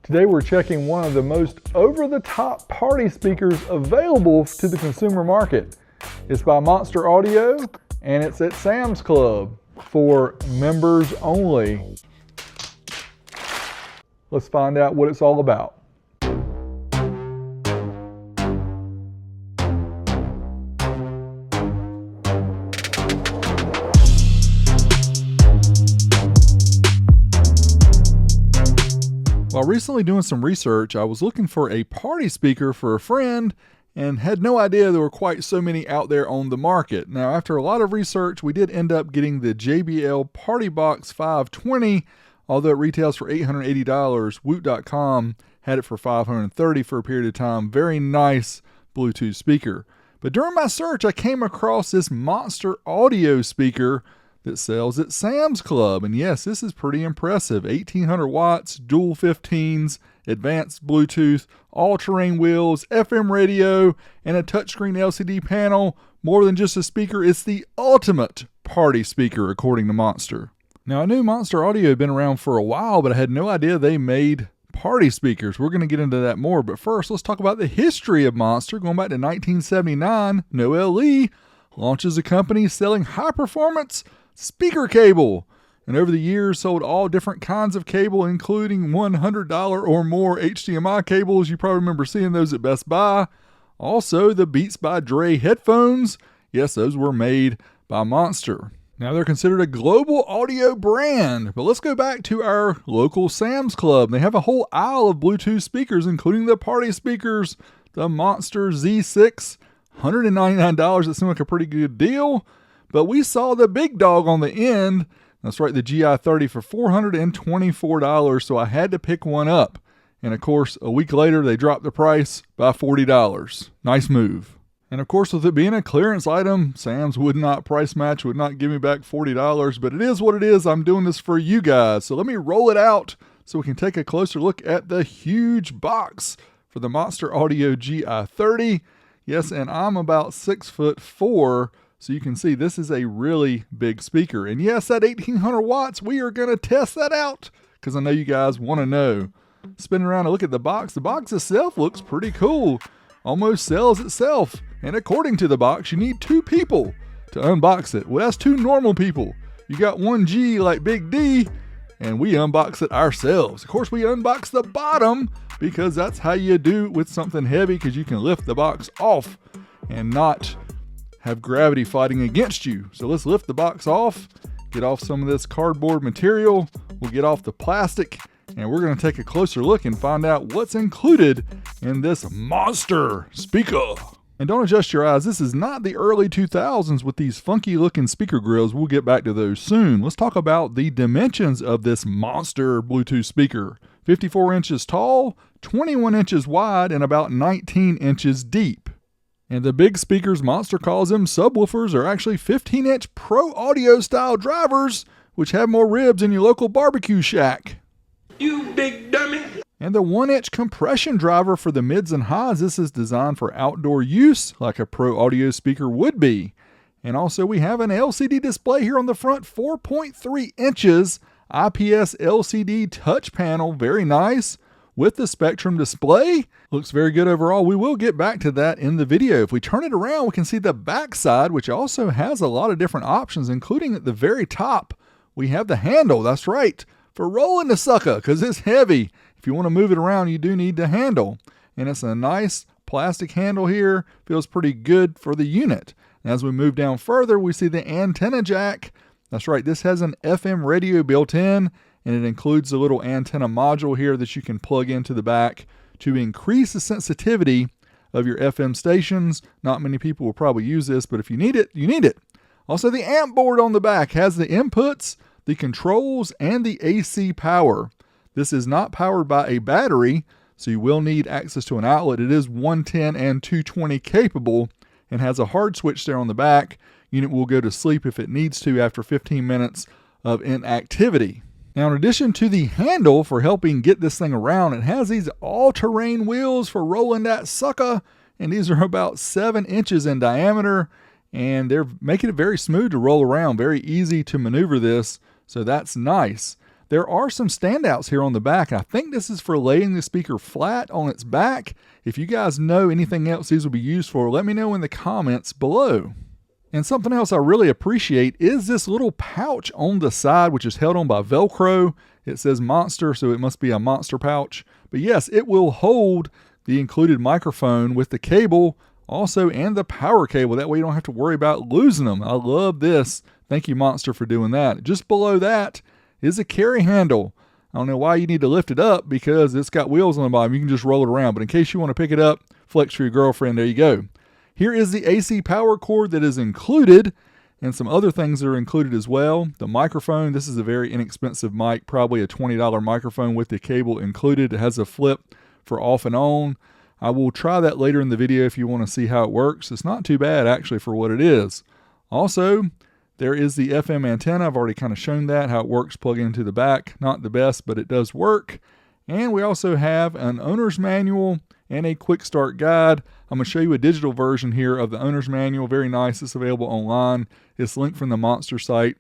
Today we're checking one of the most over-the-top party speakers available to the consumer market. It's by Monster Audio and it's at Sam's Club for members only. Let's find out what it's all about. While recently doing some research, I was looking for a party speaker for a friend and had no idea there were quite so many out there on the market. Now, after a lot of research, we did end up getting the JBL Party Box 520, although it retails for $880. Woot.com had it for $530 for a period of time. Very nice Bluetooth speaker. But during my search, I came across this Monster Audio speaker that sells at Sam's Club. And yes, this is pretty impressive. 1800 watts, dual 15s, advanced Bluetooth, all-terrain wheels, FM radio, and a touchscreen LCD panel. More than just a speaker, it's the ultimate party speaker, according to Monster. Now, I knew Monster Audio had been around for a while, but I had no idea they made party speakers. We're going to get into that more. But first, let's talk about the history of Monster. Going back to 1979, Noel Lee launches a company selling high-performance speaker cable, and over the years sold all different kinds of cable, including $100 or more HDMI cables. You probably remember seeing those at Best Buy. Also, the Beats by Dre headphones. Yes, those were made by Monster. Now they're considered a global audio brand, but let's go back to our local Sam's Club. They have a whole aisle of Bluetooth speakers, including the party speakers, the Monster Z6, $199. That seemed like a pretty good deal. But we saw the big dog on the end. That's right, the GI30 for $424, so I had to pick one up. And of course, a week later, they dropped the price by $40. Nice move. And of course, with it being a clearance item, Sam's would not price match, would not give me back $40, but it is what it is. I'm doing this for you guys. So let me roll it out so we can take a closer look at the huge box for the Monster Audio GI30. Yes, and I'm about 6'4", so you can see this is a really big speaker. And yes, that 1800 watts, we are going to test that out because I know you guys want to know. Spin around and look at the box. The box itself looks pretty cool. Almost sells itself. And according to the box, you need 2 people to unbox it. Well, that's 2 normal people. You got 1 G like Big D, and we unbox it ourselves. Of course, we unbox the bottom because that's how you do with something heavy, because you can lift the box off and not have gravity fighting against you. So let's lift the box off, get off some of this cardboard material, we'll get off the plastic, and we're going to take a closer look and find out what's included in this Monster speaker. And don't adjust your eyes, this is not the early 2000s with these funky looking speaker grills. We'll get back to those soon. Let's talk about the dimensions of this Monster Bluetooth speaker. 54 inches tall, 21 inches wide, and about 19 inches deep. And the big speakers Monster calls them subwoofers are actually 15-inch Pro Audio style drivers, which have more ribs than your local barbecue shack. You big dummy. And the 1-inch compression driver for the mids and highs. This is designed for outdoor use like a Pro Audio speaker would be. And also we have an LCD display here on the front, 4.3 inches IPS LCD touch panel, very nice. With the Spectrum display, looks very good overall. We will get back to that in the video. If we turn it around, we can see the back side, which also has a lot of different options, including at the very top, we have the handle, that's right, for rolling the sucker, because it's heavy. If you want to move it around, you do need the handle. And it's a nice plastic handle here, feels pretty good for the unit. And as we move down further, we see the antenna jack. That's right, this has an FM radio built in, and it includes a little antenna module here that you can plug into the back to increase the sensitivity of your FM stations. Not many people will probably use this, but if you need it, you need it. Also, the amp board on the back has the inputs, the controls, and the AC power. This is not powered by a battery, so you will need access to an outlet. It is 110 and 220 capable and has a hard switch there on the back. Unit will go to sleep if it needs to after 15 minutes of inactivity. Now, in addition to the handle for helping get this thing around, it has these all-terrain wheels for rolling that sucker, and these are about 7 inches in diameter, and they're making it very smooth to roll around, very easy to maneuver this, so that's nice. There are some standouts here on the back. I think this is for laying the speaker flat on its back. If you guys know anything else these will be used for, let me know in the comments below. And something else I really appreciate is this little pouch on the side, which is held on by Velcro. It says Monster, so it must be a Monster pouch. But yes, it will hold the included microphone with the cable also and the power cable. That way you don't have to worry about losing them. I love this. Thank you, Monster, for doing that. Just below that is a carry handle. I don't know why you need to lift it up because it's got wheels on the bottom. You can just roll it around. But in case you want to pick it up, flex for your girlfriend, there you go. Here is the AC power cord that is included, and some other things that are included as well. The microphone, this is a very inexpensive mic, probably a $20 microphone with the cable included. It has a flip for off and on. I will try that later in the video if you want to see how it works. It's not too bad actually for what it is. Also, there is the FM antenna. I've already kind of shown that, how it works, plug into the back. Not the best, but it does work. And we also have an owner's manual and a quick start guide. I'm going to show you a digital version here of the owner's manual. Very nice. It's available online. It's linked from the Monster site.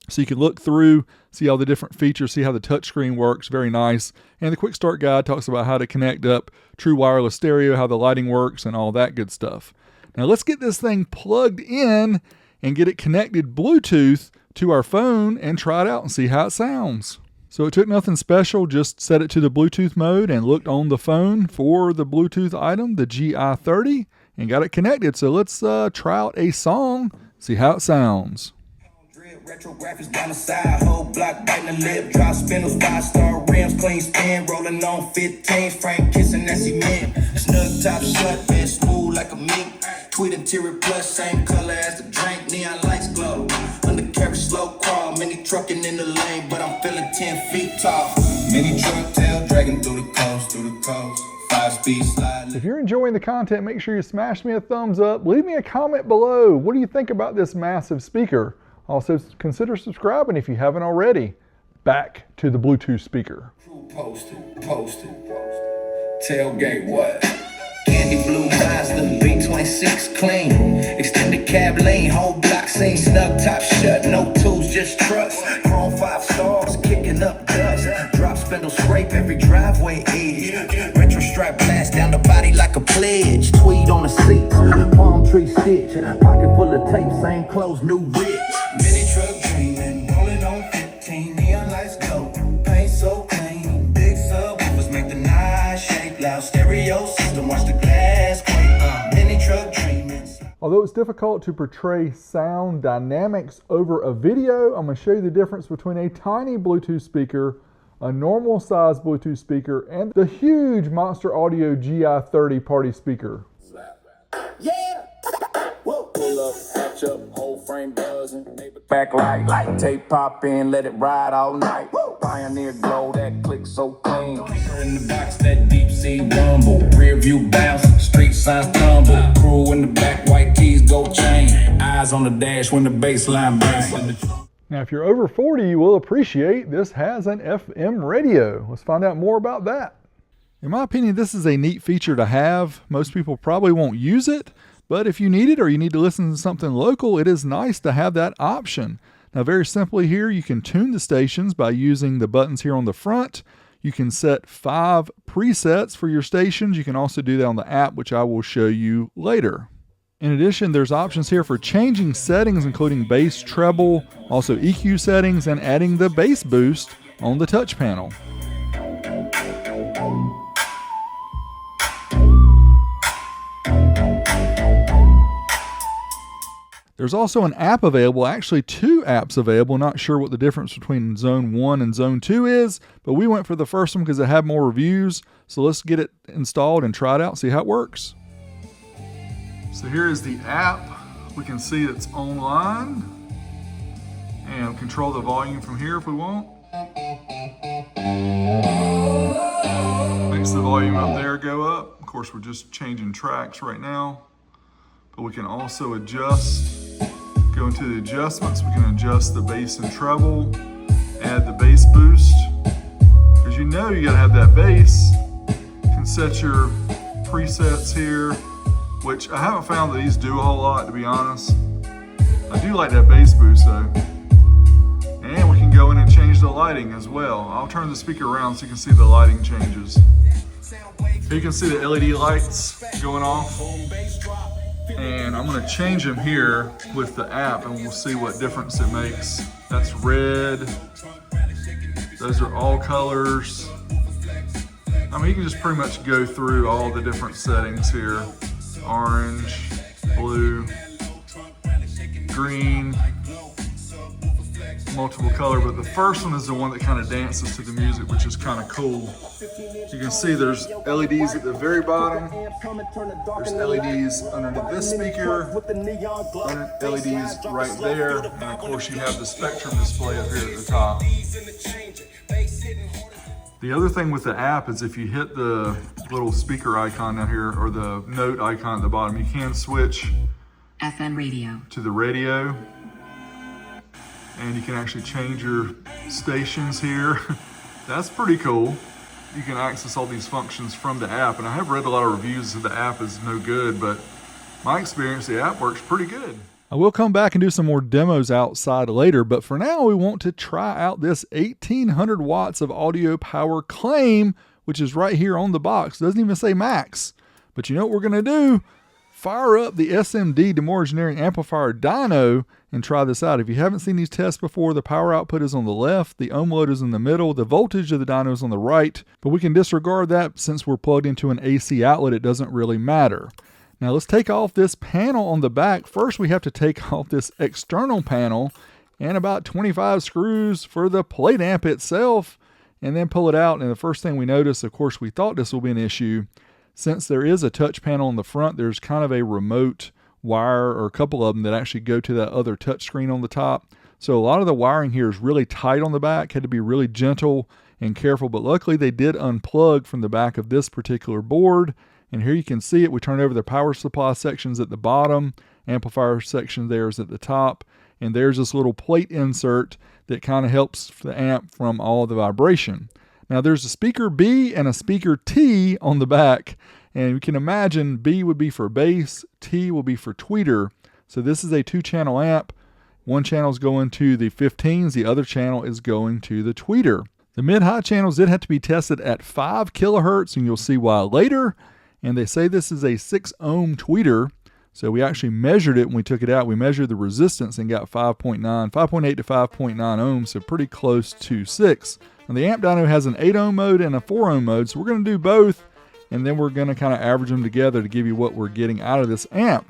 So you can look through, see all the different features, see how the touchscreen works. Very nice. And the quick start guide talks about how to connect up true wireless stereo, how the lighting works, and all that good stuff. Now let's get this thing plugged in and get it connected Bluetooth to our phone and try it out and see how it sounds. So it took nothing special, just set it to the Bluetooth mode and looked on the phone for the Bluetooth item, the GI30, and got it connected. So let's try out a song, see how it sounds. Retro graphics down the side, whole block biting the lip, drop spindles, 5-star rims, clean spin, rolling on 15s, Frank kissing that cement, snug top shut, bed smooth like a mink, tweet interior plus, same color as the drink, neon lights glow, undercarriage slow crawl, mini trucking in the lane, but I'm feeling 10 feet tall, mini truck tail dragging through the coast, 5-speed slide. If you're enjoying the content, make sure you smash me a thumbs up, leave me a comment below. What do you think about this massive speaker? Also, consider subscribing if you haven't already. Back to the Bluetooth speaker. Posted. Tailgate what? Candy blue Mazda, V26 clean. Extended cab lane, whole block scene. Snug top shut, no tools, just trust. Chrome 5 stars, kicking up dust. Drop spindle scrape, every driveway edge. Retro stripe blast down the body like a pledge. Tweed on the seat, palm tree stitch. Pocket full of tape, same clothes, new rich. Mini truck dreaming, rolling on 15, neon lights glow, paint so clean, big subwoofers make the night shake, loud stereo system, watch the glass quake, mini truck dreaming. Although it's difficult to portray sound dynamics over a video, I'm going to show you the difference between a tiny Bluetooth speaker, a normal size Bluetooth speaker, and the huge Monster Audio GI30 party speaker. Yeah! Whoa. Pull up, hatch up, whole frame buzzing. Backlight, light tape pop in, let it ride all night. Woo. Pioneer glow, that click so clean. In the box, that deep sea rumble. Rear view bounce, street signs tumble. Crew in the back, white keys go chain. Eyes on the dash when the bass line bangs. Now, if you're over 40, you will appreciate this has an FM radio. Let's find out more about that. In my opinion, this is a neat feature to have. Most people probably won't use it, but if you need it or you need to listen to something local, it is nice to have that option. Now, very simply here, you can tune the stations by using the buttons here on the front. You can set 5 presets for your stations. You can also do that on the app, which I will show you later. In addition, there's options here for changing settings, including bass, treble, also EQ settings, and adding the bass boost on the touch panel. There's also an app available, actually 2 apps available. Not sure what the difference between Zone 1 and Zone 2 is, but we went for the first one because it had more reviews. So let's get it installed and try it out, see how it works. So here is the app. We can see it's online and control the volume from here if we want. Makes the volume up there go up. Of course, we're just changing tracks right now, but we can also adjust, go into the adjustments. We can adjust the bass and treble, add the bass boost, because you know you gotta have that bass. You can set your presets here, which I haven't found that these do a whole lot, to be honest. I do like that bass boost though. And we can go in and change the lighting as well. I'll turn the speaker around so you can see the lighting changes. Here you can see the LED lights going off. And I'm gonna change them here with the app and we'll see what difference it makes. That's red. Those are all colors. I mean, you can just pretty much go through all the different settings here. Orange, blue, green, multiple color, but the first one is the one that kind of dances to the music, which is kind of cool. You can see there's LEDs at the very bottom. There's LEDs underneath this speaker, LEDs right there, and of course you have the spectrum display up here at the top. The other thing with the app is if you hit the little speaker icon down here, or the note icon at the bottom, you can switch FM radio to the radio. And you can actually change your stations here. That's pretty cool. You can access all these functions from the app. And I have read a lot of reviews that the app is no good, but my experience, the app works pretty good. I will come back and do some more demos outside later, but for now we want to try out this 1800 watts of audio power claim, which is right here on the box. It doesn't even say max. But you know what we're gonna do? Fire up the SMD Demore Engineering Amplifier Dyno and try this out. If you haven't seen these tests before, the power output is on the left, the ohm load is in the middle, the voltage of the dyno is on the right, but we can disregard that since we're plugged into an AC outlet, it doesn't really matter. Now let's take off this panel on the back. First we have to take off this external panel and about 25 screws for the plate amp itself, and then pull it out. And the first thing we notice, of course we thought this will be an issue, since there is a touch panel on the front, there's kind of a remote wire, or a couple of them, that actually go to that other touch screen on the top. So a lot of the wiring here is really tight on the back, had to be really gentle and careful, but luckily they did unplug from the back of this particular board. And here you can see it. We turn over the power supply sections at the bottom, amplifier section there is at the top, and there's this little plate insert that kind of helps the amp from all the vibration. Now there's a speaker B and a speaker T on the back, and you can imagine B would be for bass, T will be for tweeter. So this is a 2-channel amp. One channel is going to the 15s, the other channel is going to the tweeter. The mid-high channels did have to be tested at 5 kilohertz, and you'll see why later. And they say this is a 6 ohm tweeter. So we actually measured it when we took it out. We measured the resistance and got 5.8 to 5.9 ohms, so pretty close to 6. And the amp dyno has an 8 ohm mode and a 4 ohm mode, so we're going to do both, and then we're going to kind of average them together to give you what we're getting out of this amp.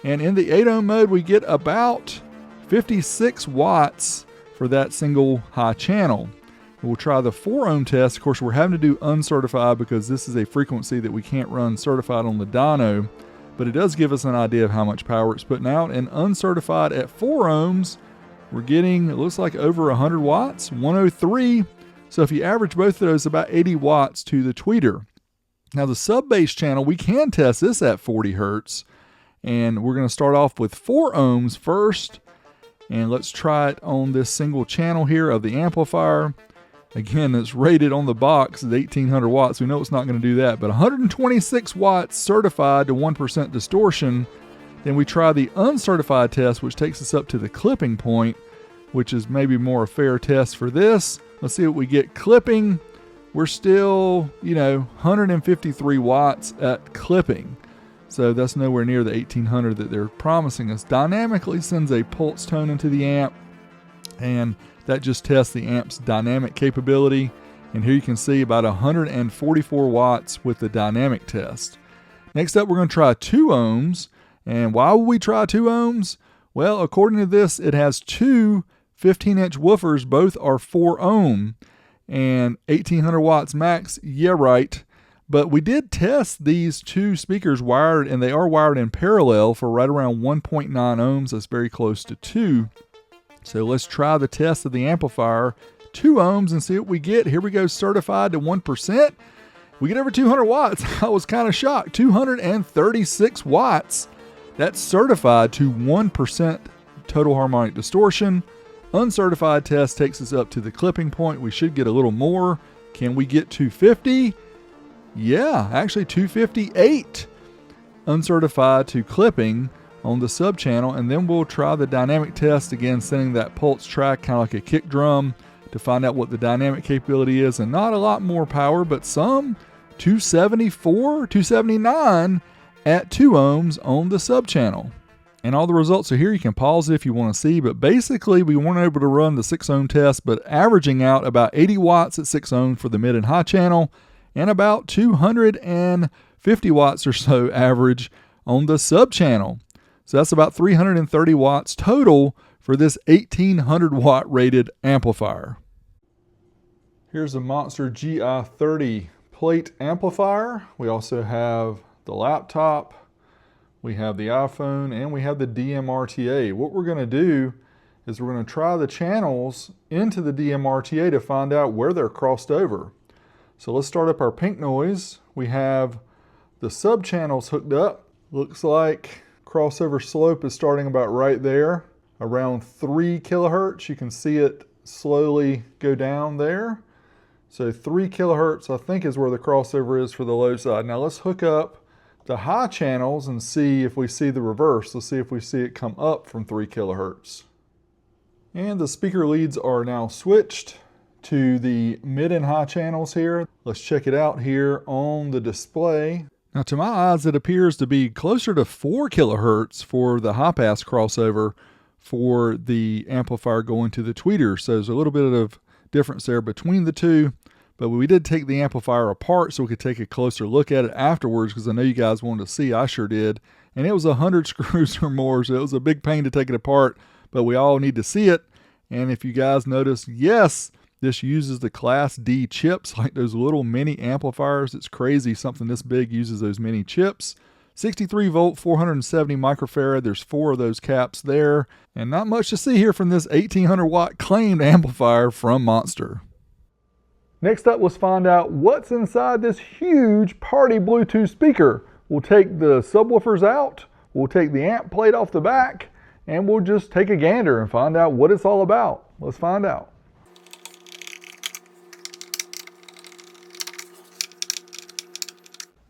And in the 8 ohm mode, we get about 56 watts for that single high channel. We'll try the 4 ohm test. Of course, we're having to do uncertified because this is a frequency that we can't run certified on the dyno, but it does give us an idea of how much power it's putting out. And uncertified at 4 ohms, we're getting, it looks like over 100 watts, 103. So if you average both of those, about 80 watts to the tweeter. Now the sub-bass channel, we can test this at 40 hertz, and we're going to start off with 4 ohms first, and let's try it on this single channel here of the amplifier. Again, it's rated on the box at 1800 watts. We know it's not going to do that, but 126 watts certified to 1% distortion. Then we try the uncertified test, which takes us up to the clipping point, which is maybe more a fair test for this. Let's see what we get clipping. We're still, 153 watts at clipping. So that's nowhere near the 1800 that they're promising us. Dynamically sends a pulse tone into the amp, and that just tests the amp's dynamic capability. And here you can see about 144 watts with the dynamic test. Next up, we're going to try 2 ohms. And why would we try 2 ohms? Well, according to this, it has 2 15-inch woofers. Both are 4 ohm and 1800 watts max. Yeah, right. But we did test these 2 speakers wired, and they are wired in parallel for right around 1.9 ohms. That's very close to 2. So let's try the test of the amplifier, 2 ohms, and see what we get. Here we go, certified to 1%. We get over 200 watts. I was kind of shocked. 236 watts. That's certified to 1% total harmonic distortion. Uncertified test takes us up to the clipping point. We should get a little more. Can we get 250? Yeah, actually 258. Uncertified to clipping on the sub channel, and then we'll try the dynamic test again, sending that pulse track kind of like a kick drum to find out what the dynamic capability is. And not a lot more power, but some 274, 279 at 2 ohms on the sub channel. And all the results are here. You can pause it if you want to see, but basically we weren't able to run the 6 ohm test, but averaging out about 80 watts at 6 ohm for the mid and high channel, and about 250 watts or so average on the sub channel. So that's about 330 watts total for this 1800 watt rated amplifier. Here's a Monster GI30 plate amplifier. We also have the laptop, we have the iPhone, and we have the DMRTA. What we're going to do is we're going to try the channels into the DMRTA to find out where they're crossed over. So let's start up our pink noise. We have the sub channels hooked up. Looks like crossover slope is starting about right there, around 3 kilohertz. You can see it slowly go down there. So 3 kilohertz I think is where the crossover is for the low side. Now let's hook up the high channels and see if we see the reverse. Let's see if we see it come up from 3 kilohertz. And the speaker leads are now switched to the mid and high channels here. Let's check it out here on the display. Now to my eyes, it appears to be closer to 4 kilohertz for the high pass crossover for the amplifier going to the tweeter. So there's a little bit of difference there between the two, but we did take the amplifier apart so we could take a closer look at it afterwards, because I know you guys wanted to see. I sure did. And it was 100 screws or more, so it was a big pain to take it apart, but we all need to see it. And if you guys notice, yes, this uses the Class D chips, like those little mini amplifiers. It's crazy something this big uses those mini chips. 63 volt, 470 microfarad. There's 4 of those caps there. And not much to see here from this 1800 watt claimed amplifier from Monster. Next up, let's find out what's inside this huge party Bluetooth speaker. We'll take the subwoofers out, we'll take the amp plate off the back, and we'll just take a gander and find out what it's all about. Let's find out.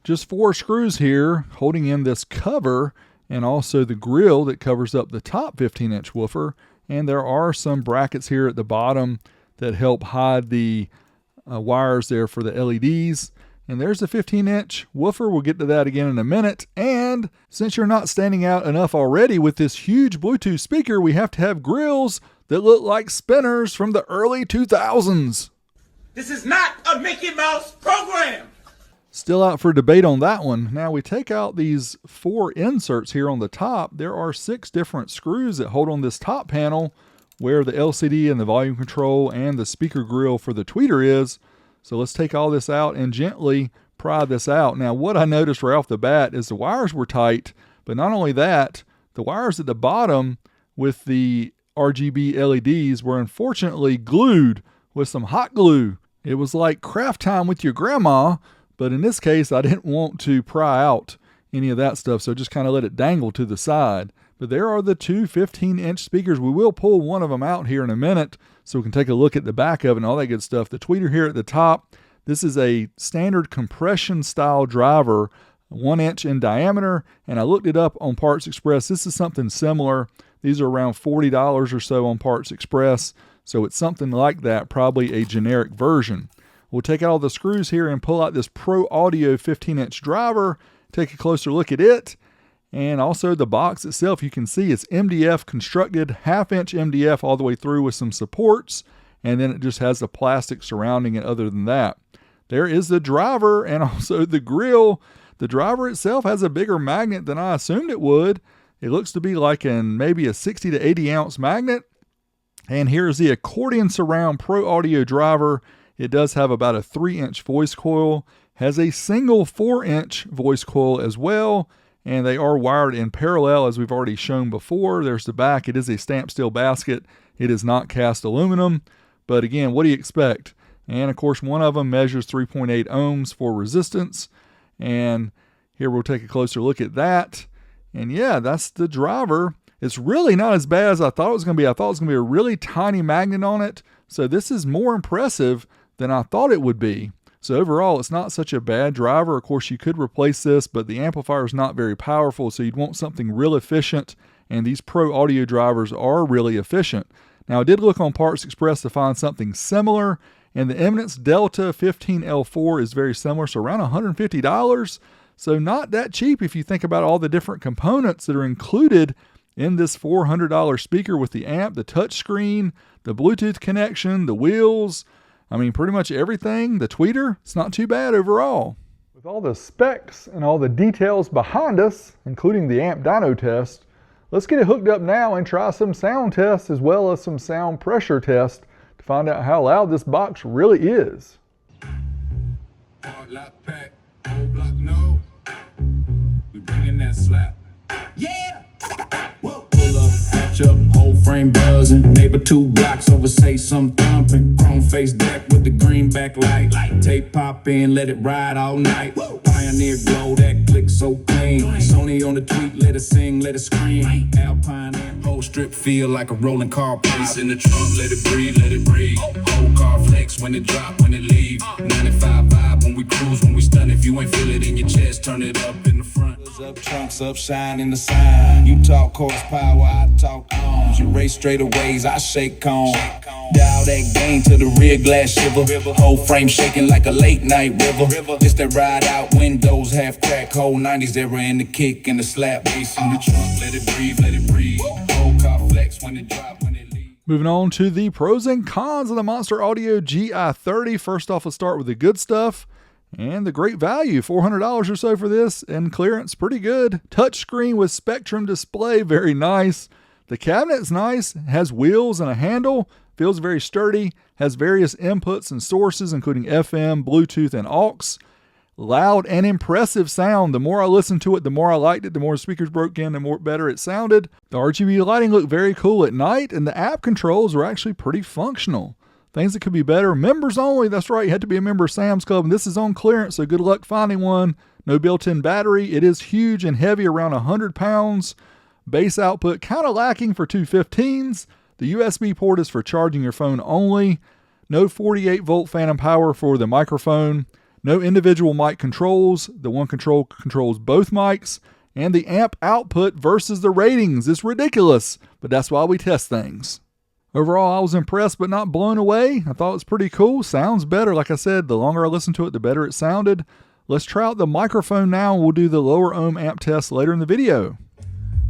Just 4 screws here holding in this cover, and also the grill that covers up the top 15-inch woofer. And there are some brackets here at the bottom that help hide the wires there for the LEDs. And there's the 15-inch woofer. We'll get to that again in a minute. And since you're not standing out enough already with this huge Bluetooth speaker, we have to have grills that look like spinners from the early 2000s. This is not a Mickey Mouse program. Still out for debate on that one. Now we take out these 4 inserts here on the top. There are 6 different screws that hold on this top panel where the LCD and the volume control and the speaker grill for the tweeter is. So let's take all this out and gently pry this out. Now what I noticed right off the bat is the wires were tight, but not only that, the wires at the bottom with the RGB LEDs were unfortunately glued with some hot glue. It was like craft time with your grandma. But in this case, I didn't want to pry out any of that stuff, so just kind of let it dangle to the side. But there are the 2 15-inch speakers. We will pull one of them out here in a minute so we can take a look at the back of it and all that good stuff. The tweeter here at the top, this is a standard compression style driver, 1 inch in diameter, and I looked it up on Parts Express. This is something similar. These are around $40 or so on Parts Express, so it's something like that, probably a generic version. We'll take out all the screws here and pull out this Pro Audio 15-inch driver, take a closer look at it, and also the box itself. You can see it's MDF constructed, 1/2-inch MDF all the way through with some supports, and then it just has the plastic surrounding it other than that. There is the driver and also the grill. The driver itself has a bigger magnet than I assumed it would. It looks to be like maybe a 60 to 80 ounce magnet. And here's the accordion surround Pro Audio driver. It does have about a 3-inch voice coil, has a single 4-inch voice coil as well, and they are wired in parallel as we've already shown before. There's the back. It is a stamped steel basket. It is not cast aluminum, but again, what do you expect? And of course, one of them measures 3.8 ohms for resistance, and here we'll take a closer look at that. And yeah, that's the driver. It's really not as bad as I thought it was going to be. I thought it was going to be a really tiny magnet on it, so this is more impressive than I thought it would be. So overall, it's not such a bad driver. Of course, you could replace this, but the amplifier is not very powerful, so you'd want something real efficient, and these Pro Audio drivers are really efficient. Now, I did look on Parts Express to find something similar, and the Eminence Delta 15L4 is very similar, so around $150. So not that cheap if you think about all the different components that are included in this $400 speaker with the amp, the touchscreen, the Bluetooth connection, the wheels. I mean, pretty much everything, the tweeter. It's not too bad overall. With all the specs and all the details behind us, including the amp dyno test, let's get it hooked up now and try some sound tests as well as some sound pressure tests to find out how loud this box really is. We bringing that slap. Yeah! Whoa. Pull up, hatch up, whole frame buzzing. Neighbor 2 blocks over, say some thumping. Chrome face deck with the green backlight. Tape pop in, let it ride all night. Whoa. Pioneer glow, that click so clean. Sony on the tweet, let it sing, let it scream. Alpine and whole strip feel like a rolling car. Place in the trunk, let it breathe, let it breathe. Whole car flex when it drop, when it leave. 95 vibe when we cruise, when we stun. If you ain't feel it in your chest, turn it up in the front. Up, trunks up, shine in the sign. You talk horsepower, I talk arms. You race straightaways, I shake on. Dial that gain to the rear glass shiver. Whole frame shaking like a late night river. This that ride out windows, half crack, whole 90s era in the kick and the slap. Bass in the trunk, let it breathe, let it breathe. Whole car flex when it drop, when it leave. Moving on to the pros and cons of the Monster Audio GI30. First off, let's start with the good stuff. And the great value, $400 or so for this, and clearance, pretty good. Touchscreen with Spectrum display, very nice. The cabinet's nice, has wheels and a handle, feels very sturdy, has various inputs and sources, including FM, Bluetooth, and aux. Loud and impressive sound. The more I listened to it, the more I liked it, the more speakers broke in, the more better it sounded. The RGB lighting looked very cool at night, and the app controls were actually pretty functional. Things that could be better. Members only. That's right. You had to be a member of Sam's Club. And this is on clearance, so good luck finding one. No built-in battery. It is huge and heavy, around 100 pounds. Bass output kind of lacking for 215s. The USB port is for charging your phone only. No 48-volt phantom power for the microphone. No individual mic controls. The one control controls both mics. And the amp output versus the ratings is ridiculous. But that's why we test things. Overall, I was impressed but not blown away. I thought it was pretty cool. Sounds better. Like I said, the longer I listened to it, the better it sounded. Let's try out the microphone now, and we'll do the lower ohm amp test later in the video.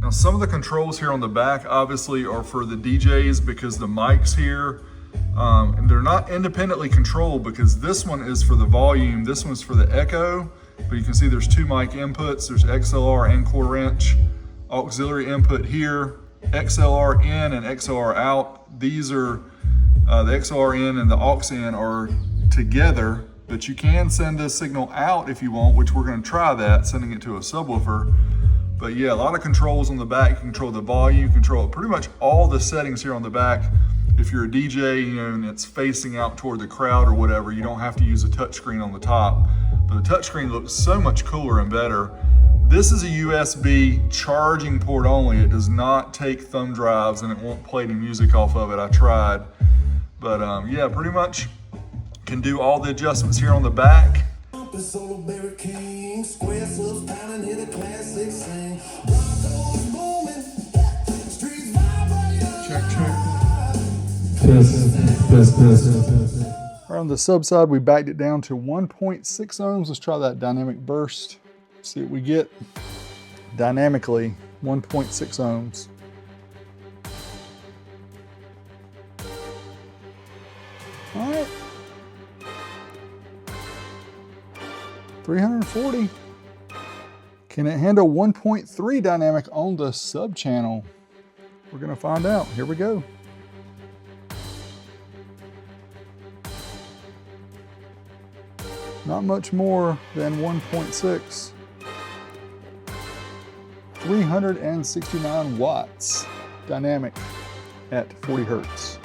Now, some of the controls here on the back obviously are for the DJs because the mics here, and they're not independently controlled because this one is for the volume, this one's for the echo. But you can see there's 2 mic inputs. There's XLR and quarter-inch auxiliary input here. XLR in and XLR out. These are the XLR in and the aux in are together, but you can send this signal out if you want, which we're going to try that, sending it to a subwoofer. But yeah, a lot of controls on the back. You can control the volume, you control pretty much all the settings here on the back. If you're a DJ, you know, and it's facing out toward the crowd or whatever, you don't have to use a touchscreen on the top. But the touchscreen looks so much cooler and better. This is a USB charging port only. It does not take thumb drives and it won't play any music off of it. I tried. But yeah, pretty much can do all the adjustments here on the back. On the sub side, we backed it down to 1.6 ohms. Let's try that dynamic burst. See what we get. Dynamically, 1.6 ohms. All right. 340. Can it handle 1.3 dynamic on the sub channel? We're gonna find out. Here we go. Not much more than 1.6. 369 watts dynamic at 40 hertz.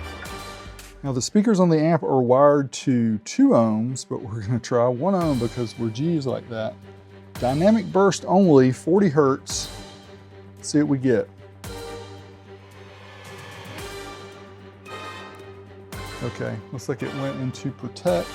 Now the speakers on the amp are wired to 2 ohms, but we're gonna try 1 ohm because we're G's like that. Dynamic burst only, 40 hertz. Let's see what we get. Okay, looks like it went into protect.